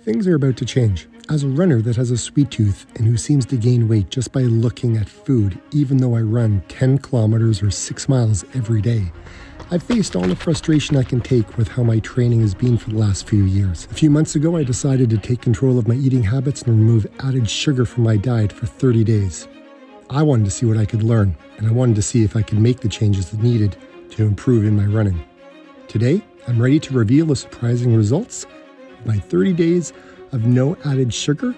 Things are about to change. As a runner that has a sweet tooth and who seems to gain weight just by looking at food, even though I run 10 kilometers or 6 miles every day, I've faced all the frustration I can take with how my training has been for the last few years. A few months ago, I decided to take control of my eating habits and remove added sugar from my diet for 30 days. I wanted to see what I could learn, and I wanted to see if I could make the changes needed to improve in my running. Today, I'm ready to reveal the surprising results of my 30 days of no added sugar.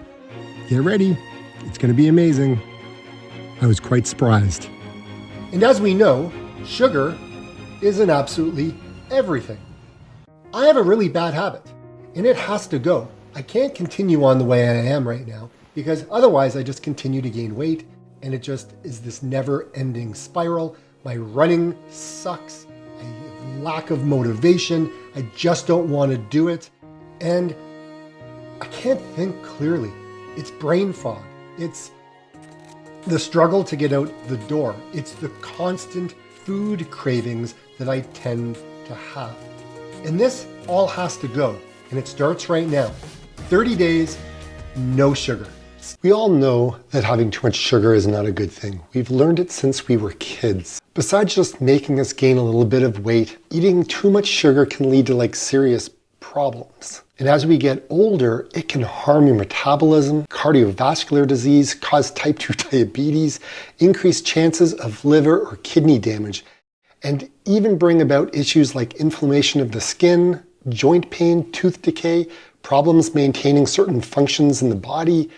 Get ready, it's going to be amazing. I was quite surprised. And as we know, sugar isn't absolutely everything. I have a really bad habit, and it has to go. I can't continue on the way I am right now, because otherwise I just continue to gain weight, and it just is this never-ending spiral. My running sucks. I have lack of motivation. I just don't want to do it, and I can't think clearly. It's brain fog. It's the struggle to get out the door. It's the constant food cravings that I tend to have. And this all has to go. And it starts right now. 30 days, no sugar. We all know that having too much sugar is not a good thing. We've learned it since we were kids. Besides just making us gain a little bit of weight, eating too much sugar can lead to serious problems. And as we get older, it can harm your metabolism, cardiovascular disease, cause type 2 diabetes, increase chances of liver or kidney damage, and even bring about issues like inflammation of the skin, joint pain, tooth decay, problems maintaining certain functions in the body.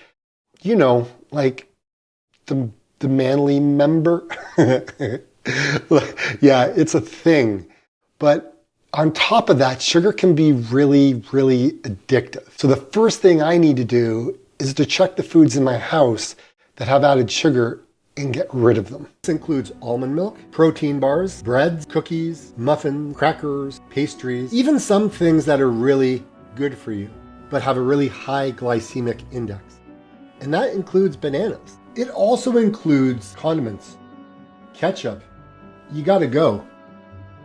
You know, like the manly member. Yeah, it's a thing. But on top of that, sugar can be really, really addictive. So the first thing I need to do is to check the foods in my house that have added sugar and get rid of them. This includes almond milk, protein bars, breads, cookies, muffins, crackers, pastries, even some things that are really good for you, but have a really high glycemic index. And that includes bananas. It also includes condiments, ketchup. You gotta go.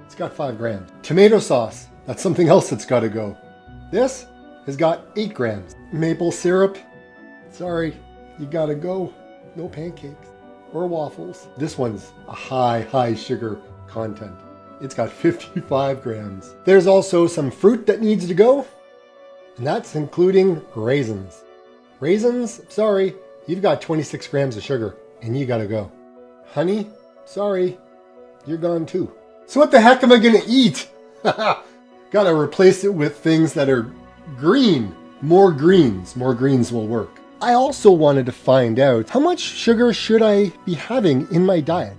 It's got 5 grams. Tomato sauce, that's something else that's gotta go. This has got 8 grams. Maple syrup, sorry, you gotta go. No pancakes or waffles. This one's a high sugar content. It's got 55 grams. There's also some fruit that needs to go, and that's including raisins. Raisins, sorry, you've got 26 grams of sugar, and you gotta go. Honey, sorry, you're gone too. So what the heck am I gonna eat? Gotta replace it with things that are green. More greens will work. I also wanted to find out how much sugar should I be having in my diet.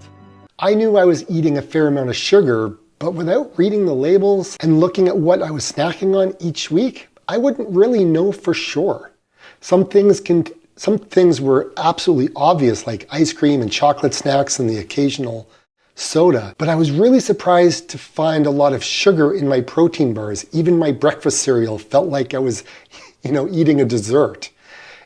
I knew I was eating a fair amount of sugar, but without reading the labels and looking at what I was snacking on each week, I wouldn't really know for sure. Some things were absolutely obvious, like ice cream and chocolate snacks and the occasional soda, but I was really surprised to find a lot of sugar in my protein bars. Even my breakfast cereal felt like I was, eating a dessert.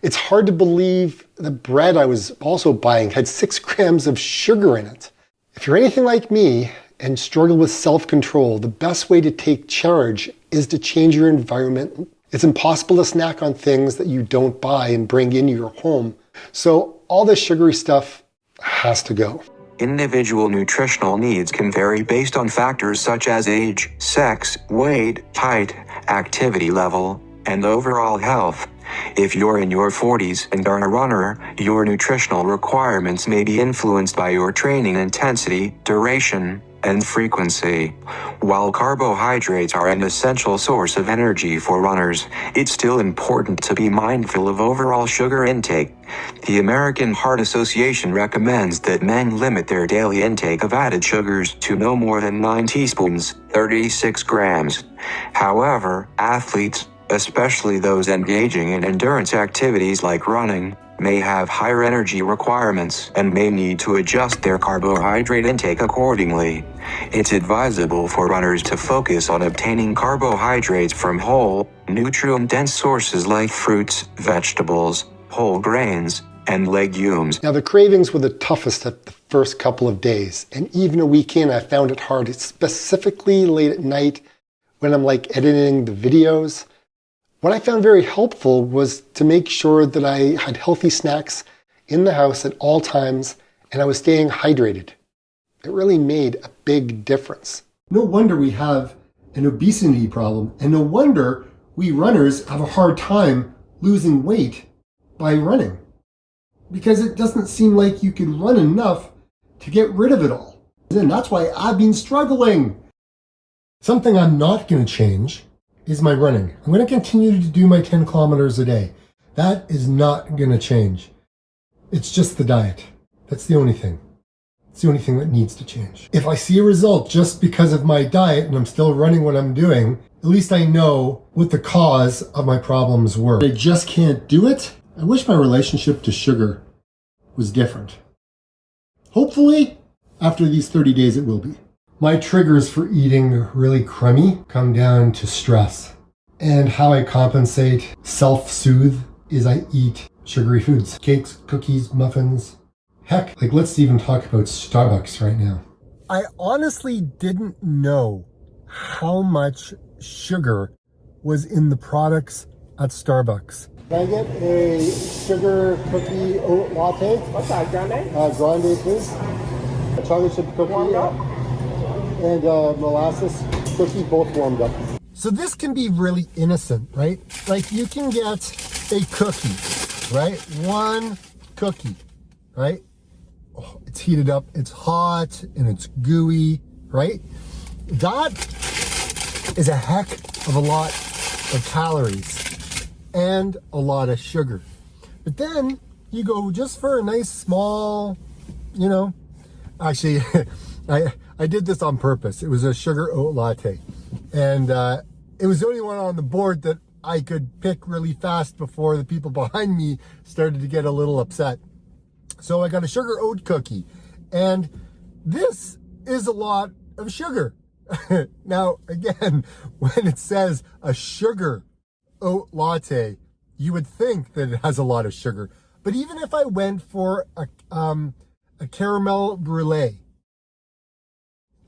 It's hard to believe the bread I was also buying had 6 grams of sugar in it. If you're anything like me and struggle with self-control, the best way to take charge is to change your environment. It's impossible to snack on things that you don't buy and bring into your home. So all this sugary stuff has to go. Individual nutritional needs can vary based on factors such as age, sex, weight, height, activity level, and overall health. If you're in your 40s and are a runner, your nutritional requirements may be influenced by your training intensity, duration, and frequency. While carbohydrates are an essential source of energy for runners, it's still important to be mindful of overall sugar intake. The American Heart Association recommends that men limit their daily intake of added sugars to no more than 9 teaspoons, 36 grams. However, athletes, especially those engaging in endurance activities like running, may have higher energy requirements and may need to adjust their carbohydrate intake accordingly. It's advisable for runners to focus on obtaining carbohydrates from whole, nutrient-dense sources like fruits, vegetables, whole grains, and legumes. Now the cravings were the toughest at the first couple of days, and even a week in I found it hard, specifically late at night when I'm editing the videos. What I found very helpful was to make sure that I had healthy snacks in the house at all times and I was staying hydrated. It really made a big difference. No wonder we have an obesity problem, and no wonder we runners have a hard time losing weight by running. Because it doesn't seem like you can run enough to get rid of it all. And that's why I've been struggling. Something I'm not going to change is my running. I'm going to continue to do my 10 kilometers a day. That is not going to change. It's just the diet. That's the only thing. It's the only thing that needs to change. If I see a result just because of my diet and I'm still running what I'm doing, at least I know what the cause of my problems were. I just can't do it. I wish my relationship to sugar was different. Hopefully, after these 30 days it will be. My triggers for eating really crummy come down to stress. And how I compensate, self-soothe, is I eat sugary foods. Cakes, cookies, muffins. Heck, like let's even talk about Starbucks right now. I honestly didn't know how much sugar was in the products at Starbucks. Can I get a sugar cookie oat latte? What's that, grande? Grande, please. A chocolate chip cookie. Warmed up? And molasses cookie, both warmed up. So this can be really innocent, right? Like you can get a cookie, right? One cookie, right? Oh, it's heated up, it's hot, and it's gooey, right? That is a heck of a lot of calories and a lot of sugar. But then you go just for a nice small, actually, I did this on purpose. It was a sugar oat latte. And it was the only one on the board that I could pick really fast before the people behind me started to get a little upset. So I got a sugar oat cookie. And this is a lot of sugar. Now, again, when it says a sugar oat latte, you would think that it has a lot of sugar. But even if I went for a caramel brulee,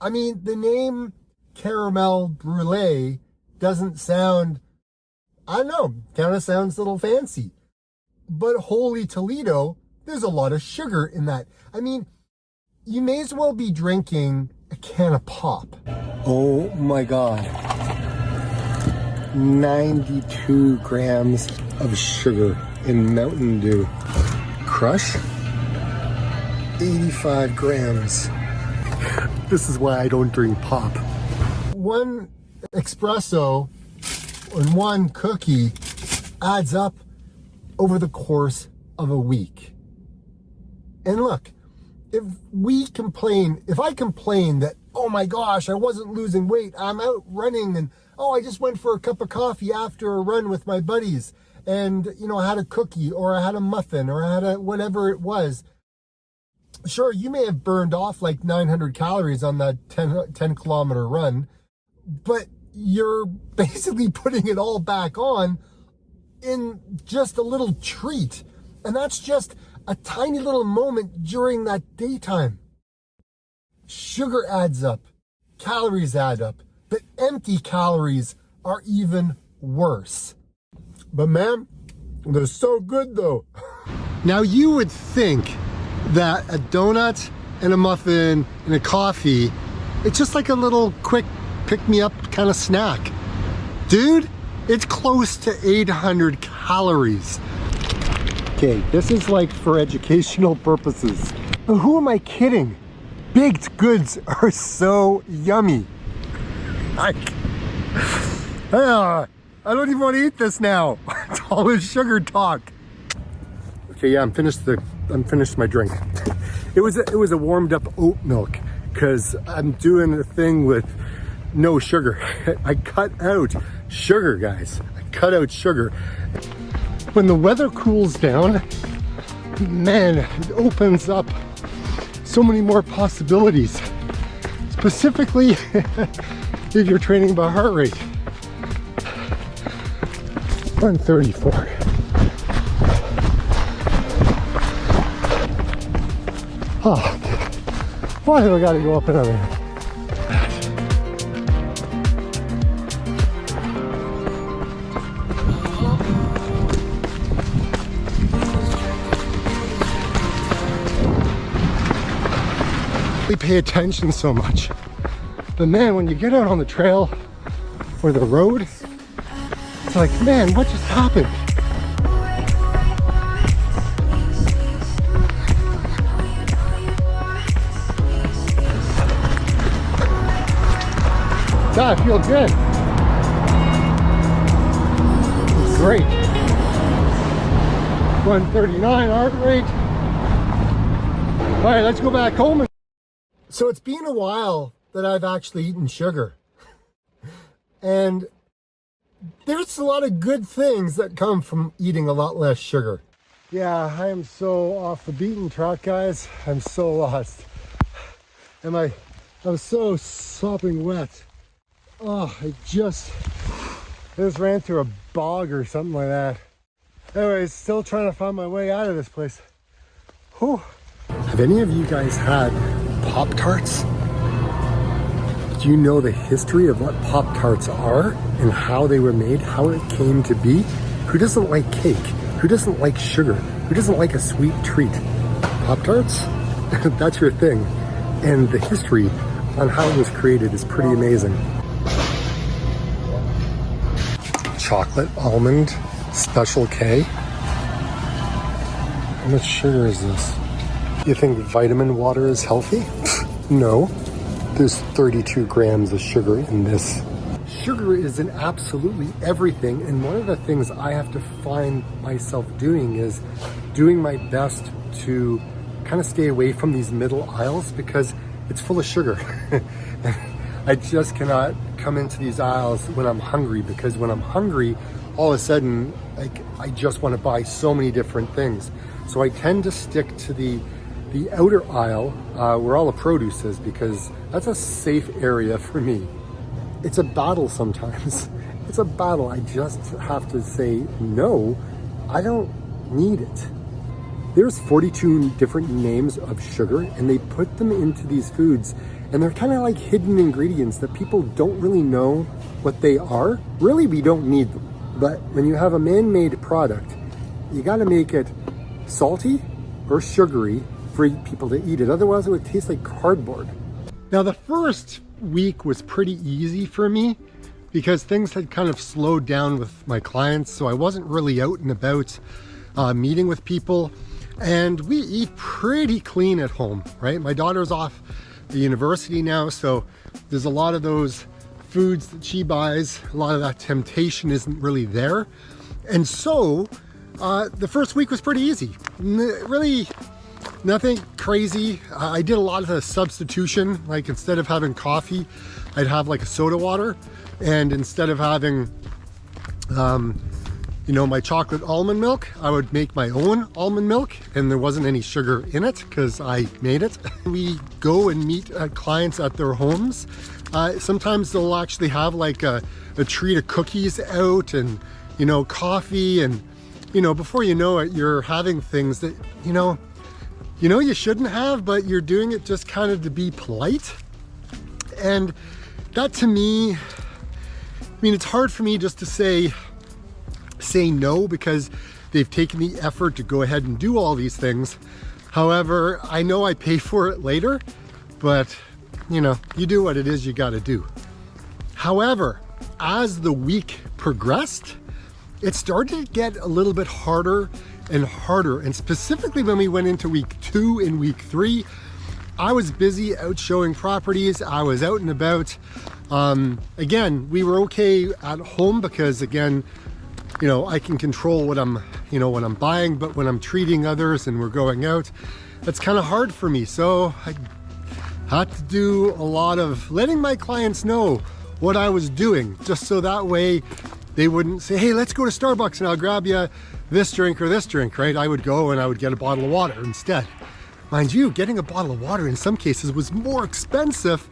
I mean, the name caramel brulee doesn't sound, I don't know, kind of sounds a little fancy. But holy Toledo, there's a lot of sugar in that. I mean, you may as well be drinking a can of pop. Oh my God. 92 grams of sugar in Mountain Dew. Crush? 85 grams. This is why I don't drink pop. One espresso and one cookie adds up over the course of a week. And look, if I complain that, oh my gosh, I wasn't losing weight, I'm out running, and oh, I just went for a cup of coffee after a run with my buddies, and I had a cookie, or I had a muffin, or I had whatever it was. Sure, you may have burned off like 900 calories on that 10 kilometer run, but you're basically putting it all back on in just a little treat. And that's just a tiny little moment during that daytime. Sugar adds up, calories add up, but empty calories are even worse. But man, they're so good though. Now you would think that a donut and a muffin and a coffee, it's just like a little quick pick-me-up kind of snack. Dude, it's close to 800 calories. Okay, this is like for educational purposes. But who am I kidding? Baked goods are so yummy. I don't even want to eat this now. It's all this sugar talk. Okay, yeah, I'm finished my drink. It was a warmed up oat milk because I'm doing a thing with no sugar. I cut out sugar, guys. I cut out sugar. When the weather cools down, man, it opens up so many more possibilities. Specifically, if you're training by heart rate. 134. Oh, why do I gotta go up another? pay attention so much. But man, when you get out on the trail or the road, it's like, man, what just happened? I feel good. It's great. 139 heart rate. All right, let's go back home. So it's been a while that I've actually eaten sugar. And there's a lot of good things that come from eating a lot less sugar. Yeah, I am so off the beaten track, guys. I'm so lost. I'm so sopping wet. Oh, I just ran through a bog or something like that. Anyways, still trying to find my way out of this place. Whew. Have any of you guys had Pop-Tarts? Do you know the history of what Pop-Tarts are and how they were made, how it came to be? Who doesn't like cake? Who doesn't like sugar? Who doesn't like a sweet treat? Pop-Tarts? That's your thing. And the history on how it was created is pretty amazing. Chocolate almond Special K. How much sugar is this? You think vitamin water is healthy? No. There's 32 grams of sugar in this. Sugar is in absolutely everything, and one of the things I have to find myself doing is doing my best to kind of stay away from these middle aisles because it's full of sugar. I just cannot come into these aisles when I'm hungry, because when I'm hungry, all of a sudden, like, I just want to buy so many different things. So I tend to stick to the outer aisle where all the produce is, because that's a safe area for me. It's a battle sometimes. It's a battle. I just have to say, no, I don't need it. There's 42 different names of sugar, and they put them into these foods, and they're kind of like hidden ingredients that people don't really know what they are. Really, we don't need them. But when you have a man-made product, you got to make it salty or sugary for people to eat it. Otherwise, it would taste like cardboard. Now, the first week was pretty easy for me because things had kind of slowed down with my clients, so I wasn't really out and about meeting with people. And we eat pretty clean at home, right? My daughter's off the university now, so there's a lot of those foods that she buys, a lot of that temptation isn't really there. And so the first week was pretty easy. Really nothing crazy. I did a lot of the substitution, like instead of having coffee, I'd have like a soda water, and instead of having you know, my chocolate almond milk, I would make my own almond milk, and there wasn't any sugar in it because I made it. We go and meet clients at their homes. Sometimes they'll actually have like a treat of cookies out, and, you know, coffee, and, you know, before you know it, you're having things that, you know you shouldn't have, but you're doing it just kind of to be polite. And that, to me, I mean, it's hard for me just to say no, because they've taken the effort to go ahead and do all these things. However, I know I pay for it later, but, you know, you do what it is you got to do. However, as the week progressed, it started to get a little bit harder and harder. And specifically when we went into week 2 and week 3, I was busy out showing properties. I was out and about. Again, we were okay at home because, again, you know, I can control what I'm buying, but when I'm treating others and we're going out, that's kind of hard for me. So I had to do a lot of letting my clients know what I was doing, just so that way they wouldn't say, hey, let's go to Starbucks and I'll grab you this drink or this drink, right? I would go and I would get a bottle of water instead. Mind you, getting a bottle of water in some cases was more expensive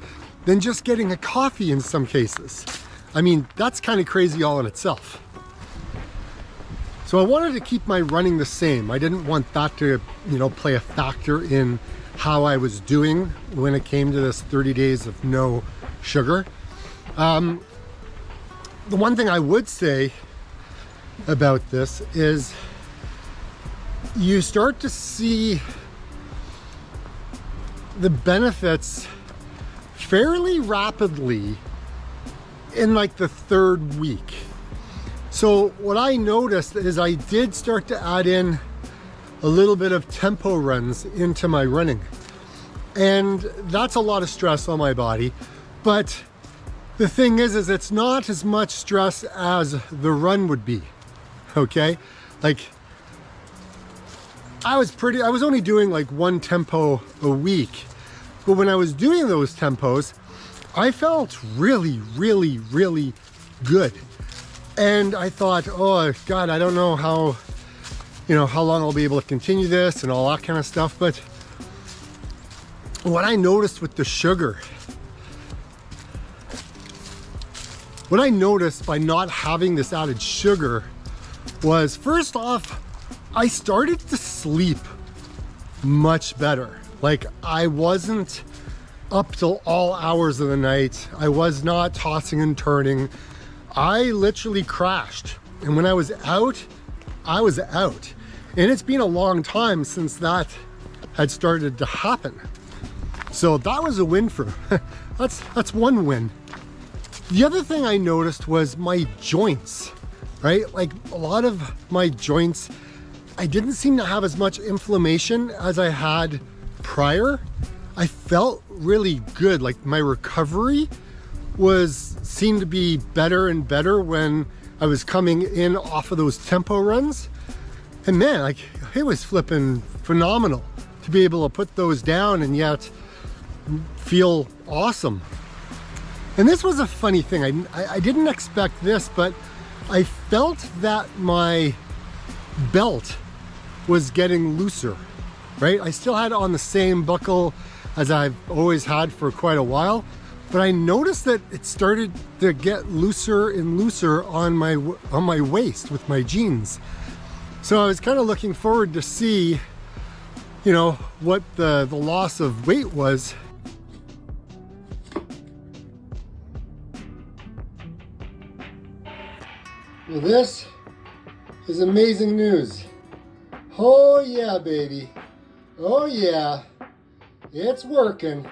than just getting a coffee in some cases. I mean, that's kind of crazy all in itself. So I wanted to keep my running the same. I didn't want that to, you know, play a factor in how I was doing when it came to this 30 days of no sugar. The one thing I would say about this is you start to see the benefits fairly rapidly in like the 3rd week. So what I noticed is I did start to add in a little bit of tempo runs into my running. And that's a lot of stress on my body. But the thing is it's not as much stress as the run would be, okay? Like, I was only doing like 1 tempo a week. But when I was doing those tempos, I felt really, really, really good. And I thought, oh God, I don't know how long I'll be able to continue this and all that kind of stuff. But what I noticed with the sugar, what I noticed by not having this added sugar was, first off, I started to sleep much better. Like, I wasn't up till all hours of the night. I was not tossing and turning. I literally crashed. And when I was out, I was out. And it's been a long time since that had started to happen. So that was a win for, that's one win. The other thing I noticed was my joints, right? Like, a lot of my joints, I didn't seem to have as much inflammation as I had prior. I felt really good. Like, my recovery seemed to be better and better when I was coming in off of those tempo runs. And man, like, it was flipping phenomenal to be able to put those down and yet feel awesome. And this was a funny thing. I didn't expect this, but I felt that my belt was getting looser, right? I still had it on the same buckle as I've always had for quite a while, but I noticed that it started to get looser and looser on my waist with my jeans. So I was kind of looking forward to see, what the loss of weight was. Well, this is amazing news. Oh yeah, baby. Oh yeah. It's working.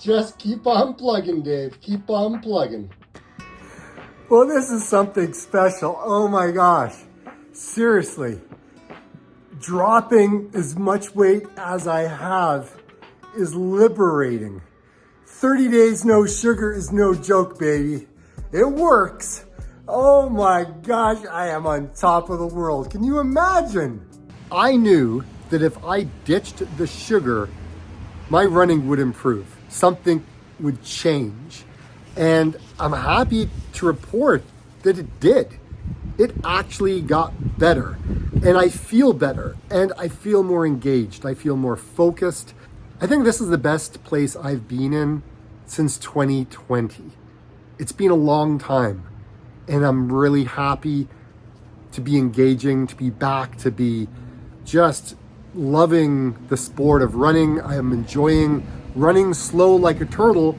Just keep on plugging, Dave. Keep on plugging. Well, this is something special. Oh my gosh. Seriously. Dropping as much weight as I have is liberating. 30 days no sugar is no joke, baby. It works. Oh my gosh, I am on top of the world. Can you imagine? I knew that if I ditched the sugar, my running would improve. Something would change. And I'm happy to report that it did. It actually got better. And I feel better. And I feel more engaged. I feel more focused. I think this is the best place I've been in since 2020. It's been a long time. And I'm really happy to be engaging, to be back, to be just loving the sport of running. I am enjoying running slow like a turtle,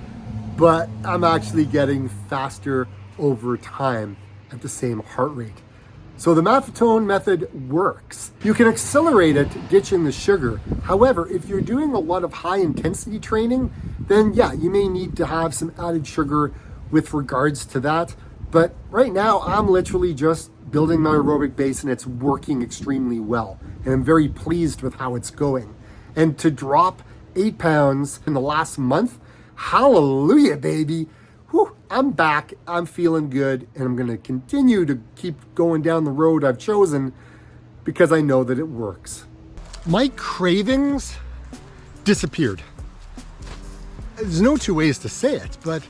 but I'm actually getting faster over time at the same heart rate. So the Maffetone method works. You can accelerate it ditching the sugar. However, if you're doing a lot of high intensity training, then yeah, you may need to have some added sugar with regards to that. But right now, I'm literally just building my aerobic base and it's working extremely well. And I'm very pleased with how it's going. And to drop 8 pounds in the last month, hallelujah, baby. Whew, I'm back, I'm feeling good, and I'm gonna continue to keep going down the road I've chosen because I know that it works. My cravings disappeared. There's no two ways to say it, but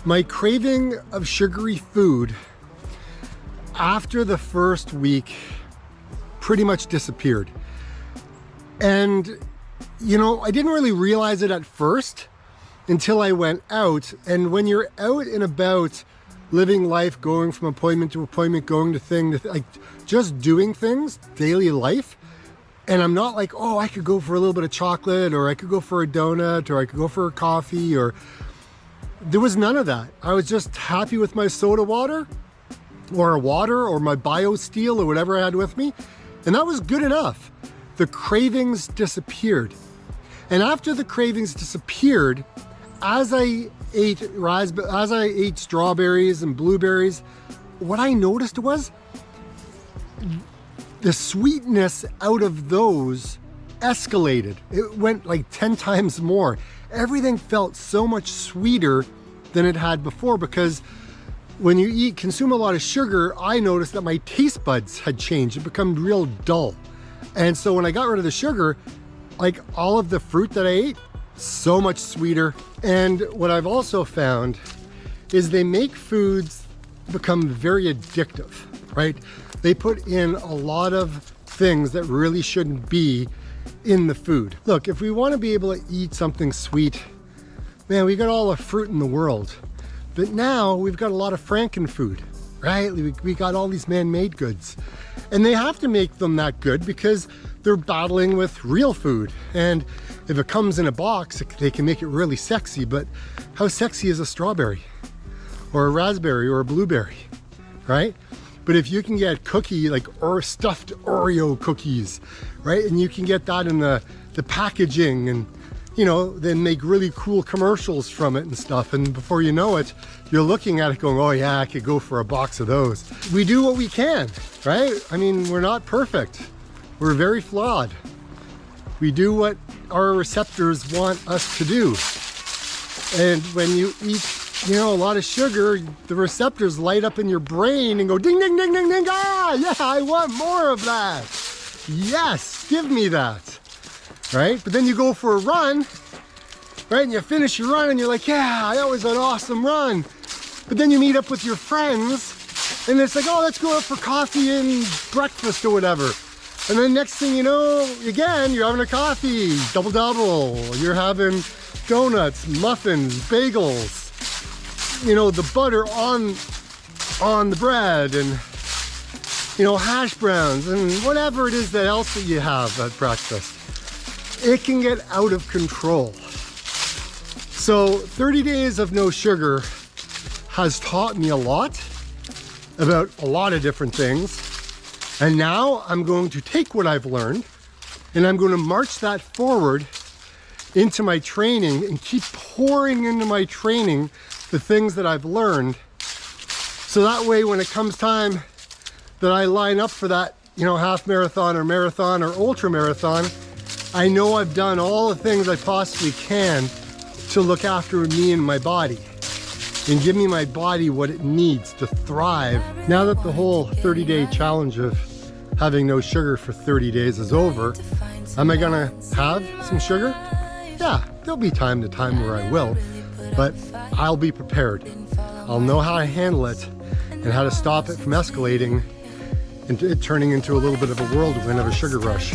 my craving of sugary food after the first week pretty much disappeared. And, I didn't really realize it at first until I went out. And when you're out and about living life, going from appointment to appointment, going to thing, like just doing things, daily life, and I'm not like, oh, I could go for a little bit of chocolate, or I could go for a donut, or I could go for a coffee, or there was none of that. I was just happy with my soda water or my BioSteel or whatever I had with me. And that was good enough. The cravings disappeared. And after the cravings disappeared, as I ate strawberries and blueberries, what I noticed was the sweetness out of those escalated. It went like 10 times more. Everything felt so much sweeter than it had before, because when you consume a lot of sugar, I noticed that my taste buds had changed. It became real dull. And so when I got rid of the sugar, like all of the fruit that I ate, so much sweeter. And what I've also found is they make foods become very addictive, right? They put in a lot of things that really shouldn't be in the food. Look, if we want to be able to eat something sweet, man, we got all the fruit in the world. But now we've got a lot of frankenfood, right? We got all these man-made goods. And they have to make them that good because they're battling with real food. And if it comes in a box, they can make it really sexy, but how sexy is a strawberry or a raspberry or a blueberry, right? But if you can get cookie, like or stuffed Oreo cookies, right? And you can get that in the packaging, and then make really cool commercials from it and stuff. And before you know it, you're looking at it going, oh yeah, I could go for a box of those. We do what we can, right? I mean, we're not perfect. We're very flawed. We do what our receptors want us to do. And when you eat, a lot of sugar, the receptors light up in your brain and go ding, ding, ding, ding, ding. Ah, yeah, I want more of that. Yes, give me that. Right? But then you go for a run, right? And you finish your run and you're like, yeah, that was an awesome run. But then you meet up with your friends and it's like, oh, let's go out for coffee and breakfast or whatever. And then next thing you know, again, you're having a coffee, double. You're having donuts, muffins, bagels, the butter on the bread, and hash browns and whatever it is that else that you have at breakfast. It can get out of control. So 30 days of no sugar has taught me a lot about a lot of different things. And now I'm going to take what I've learned and I'm going to march that forward into my training and keep pouring into my training the things that I've learned. So that way, when it comes time that I line up for that, half marathon or ultra marathon, I know I've done all the things I possibly can to look after me and my body and give me my body what it needs to thrive. Now that the whole 30-day challenge of having no sugar for 30 days is over, am I gonna have some sugar? Yeah, there'll be time to time where I will, but I'll be prepared. I'll know how to handle it and how to stop it from escalating and it turning into a little bit of a whirlwind of a sugar rush.